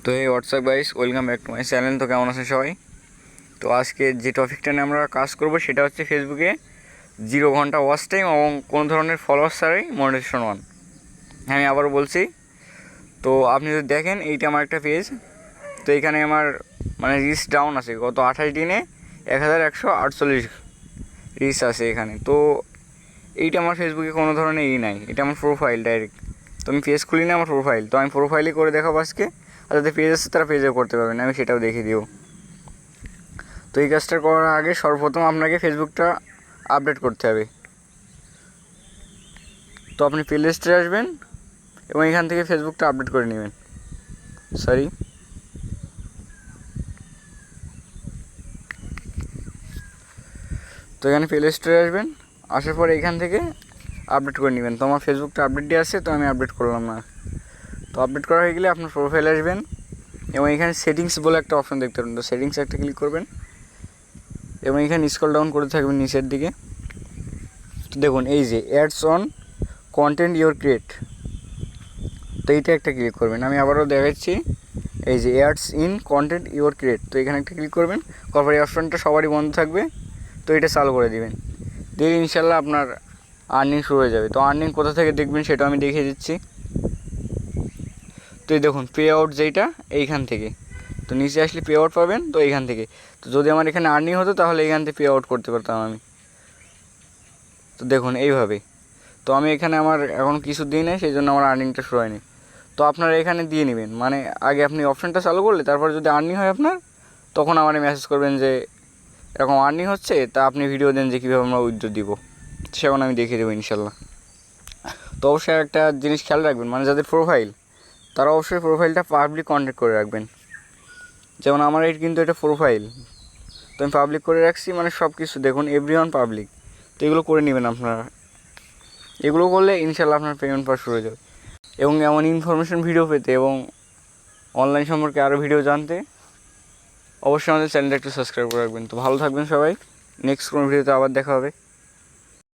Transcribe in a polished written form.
তো এই WhatsApp guys, welcome back to my channel. তো কেমন আছেন সবাই? তো আজকে যে টপিকটা নিয়ে আমরা কাজ করব সেটা হচ্ছে ফেসবুকে 0 ঘন্টা ওয়াচ টাইম এবং কোনো ধরনের ফলোয়ার্স ছাড়াই মনিটাইজেশন অন। আমি আবারও বলছি, তো আপনি যদি দেখেন এইটা আমার একটা পেজ। তো এখানে আমার রিচ ডাউন আছে, গত 28 দিনে 1148 রিচ আছে এখানে। তো এইটা আমার ফেসবুকে কোনো ধরনের নাই, এটা আমার প্রোফাইল ডাইরেক্ট। তো আমি পেজ খুলি না, আমার প্রোফাইল। তো আমি প্রোফাইলে করে দেখাবো আজকে, আর যাদের পেজ আছে তারা পেজেও করতে পারবেন, আমি সেটাও দেখিয়ে দিব। তো এই কাজটা করার আগে সর্বপ্রথম আপনাকে ফেসবুকটা আপডেট করতে হবে। তো আপনি প্লে স্টোরে আসবেন এবং এখান থেকে ফেসবুকটা আপডেট করে নেবেন। তো এখানে প্লে স্টোরে আসবেন, আসার পরে এখান থেকে আপডেট করে নেবেন। তো আমার ফেসবুকটা আপডেট দিয়ে আছে, তো আমি আপডেট করলাম না। তো আপডেট করা হয়ে গেলে আপনার প্রোফাইলে আসবেন এবং এখানে সেটিংস বলে একটা অপশন দেখতে পাবেন। তো সেটিংসে একটা ক্লিক করবেন এবং এখানে স্ক্রল ডাউন করে থাকবেন নিচের দিকে। তো দেখুন এই যে ads on content your create, তো এইটা একটা ক্লিক করবেন। আমি আবারও দেখাচ্ছি, এই যে ads in content your create, তো এখানে একটা ক্লিক করবেন। তারপর এই অপশনটা সবারই বন্ধ থাকবে, তো এটা চালু করে দিবেন। দিয়ে ইনশাল্লাহ আপনার আর্নিং শুরু হয়ে যাবে। তো আর্নিং কোথা থেকে দেখবেন সেটা আমি দেখিয়ে দিচ্ছি। তো এই দেখুন পে আউট যেইটা এইখান থেকে, তো নিচে আসলে পে আউট পাবেন, তো এইখান থেকে। তো যদি আমার এখানে আর্নিং হতো তাহলে এইখান থেকে পে আউট করতে পারতাম আমি। তো দেখুন এইভাবে। তো আমি এখানে আমার এখন কিছু দিই নাই, সেই জন্য আমার আর্নিংটা শুরু হয়নি। তো আপনারা এখানে দিয়ে নেবেন, আগে আপনি অপশানটা চালু করলে তারপর যদি আর্নিং হয় আপনার, তখন আমার মেসেজ করবেন যে এরকম আর্নিং হচ্ছে, তা আপনি ভিডিও দেন যে কীভাবে আমরা উইথড্র দিব, সেখন আমি দেখিয়ে দেবো ইনশাল্লাহ। তো অবশ্যই একটা জিনিস খেয়াল রাখবেন, যাদের প্রোফাইল, তারা অবশ্যই প্রোফাইলটা পাবলিক কন্ট্যাক্ট করে রাখবেন। যেমন আমার কিন্তু এটা প্রোফাইল, তো আমি পাবলিক করে রাখছি, সব কিছু দেখুন এভরিওয়ান পাবলিক। তো এগুলো করে নেবেন আপনারা, এগুলো করলে ইনশাল্লাহ আপনার পেমেন্ট পাওয়া শুরু হয়ে যাবে। এবং এমন ইনফরমেশন ভিডিও পেতে এবং অনলাইন সম্পর্কে আরও ভিডিও জানতে অবশ্যই আমাদের চ্যানেলটা একটু সাবস্ক্রাইব করে রাখবেন। তো ভালো থাকবেন সবাই, নেক্সট কোনো ভিডিওতে আবার দেখা হবে।